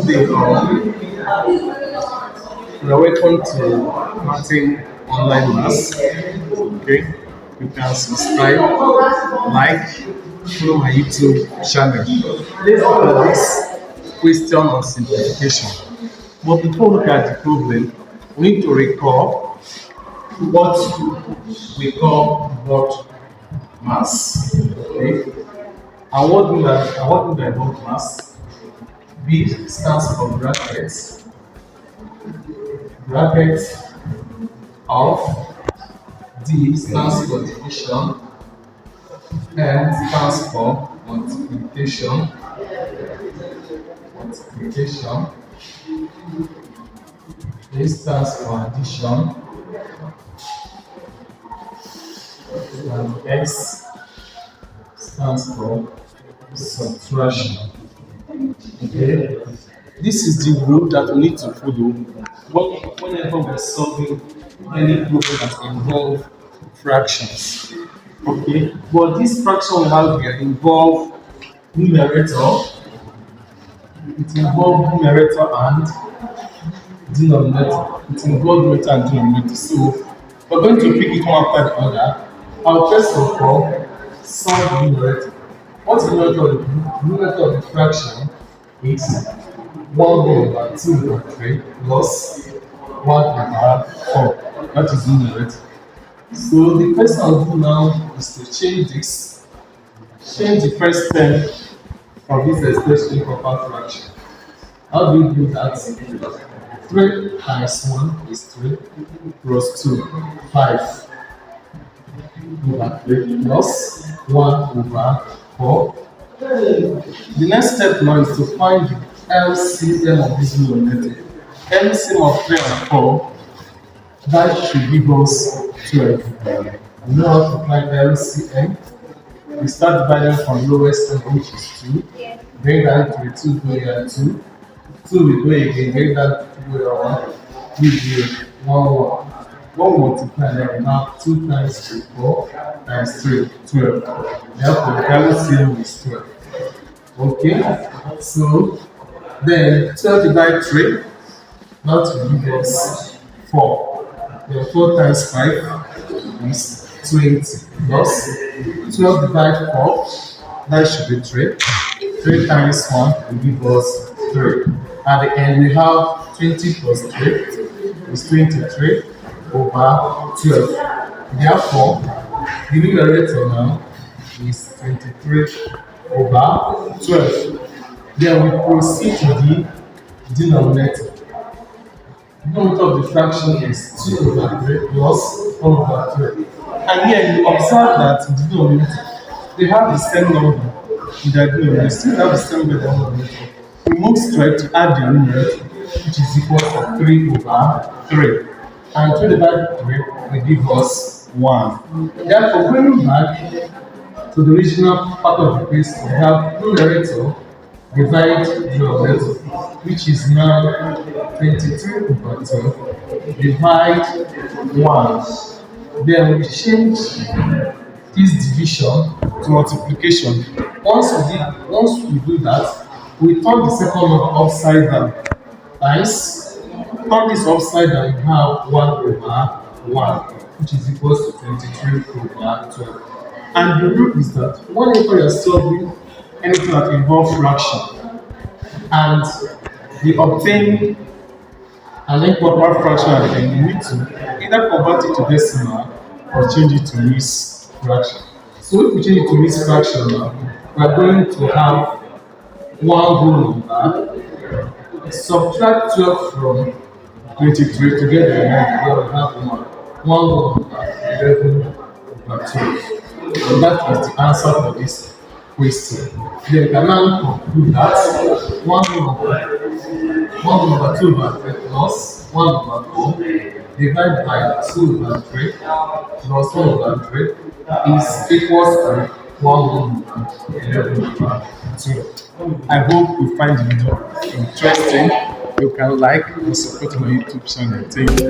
They you are welcome to Martin Online Mass. Okay, you can subscribe, like, follow my YouTube channel. Let's look at this question on simplification. But before we look at the problem, we need to recall what we call what mass. Okay, and what do I want mass? B stands for brackets of D stands for division, M stands for multiplication, A stands for addition, and X stands for subtraction. Okay, this is the rule that we need to follow whenever we're solving any problem that involve fractions. Okay, but this fraction we have here involve numerator, it involves numerator and denominator. It involves numerator and denominator. So we're going to pick it one after the other. I'll first of all solve the numerator. What's the numerator of the numerator of the fraction? Is 1 over 2 over 3 plus 1 over 4. That is the numerator. So the first thing I'll do now is to change the first term of this expression for power fraction. How do we do that? 3 times 1 is 3 plus 2, 5 over 3 plus 1 over 4. The next step now is to find the LCM of this numerator. LCM of 3 and 4, that should give us 12. You know how to find LCM? We start dividing from lowest end, which is 2. Bring down to the 2, go here 2. 2 will go again, bring down to go here 1. Give you 1, 1. 1 multiply, then we have 2 times 2, 4 times 3, 12. Therefore, the LCM is 12. Okay, so then 12 divided 3, that will give us 4. Then 4 times 5 is 20 plus 12 divided 4, that should be 3. 3 times 1 will give us 3. At the end, we have 20 plus 3 is 23 over 12. Therefore, the numerator now is 23 over 12. Then we proceed to the denominator. The denominator of the fraction is 2 over 3 plus 1 over 3. And here you observe that the denominator, they have the same number in their denominator, still have the same denominator. We move straight to add the numerator, which is equal to 3 over 3. And 2 divided 3 will give us 1. Therefore, going back to the original part of the question, we have numerator divide denominator, which is now 23 over 12 divide 1. Then we change this division to multiplication. Once we do that, we turn the second number upside down. Times, turn this upside down, you have 1 over 1, which is equal to 23 over 12. And the rule is that whenever you're solving anything that involves fraction and you obtain an improper fraction at the end, you need to either convert it to decimal or change it to mixed fraction. So if we change it to mixed fraction now, we are going to have one whole number, subtract 12 from 23 to get the number, we have 1 whole number, 11 over 12. And that is the answer for this question. Then we can now conclude that 1 over 2 over 3 plus 1 over 4 divided by 2 over 3 plus 1 over 3 is equals to 1 over 11 over 12. I hope you find the video interesting. You can like and support my YouTube channel. Thank you.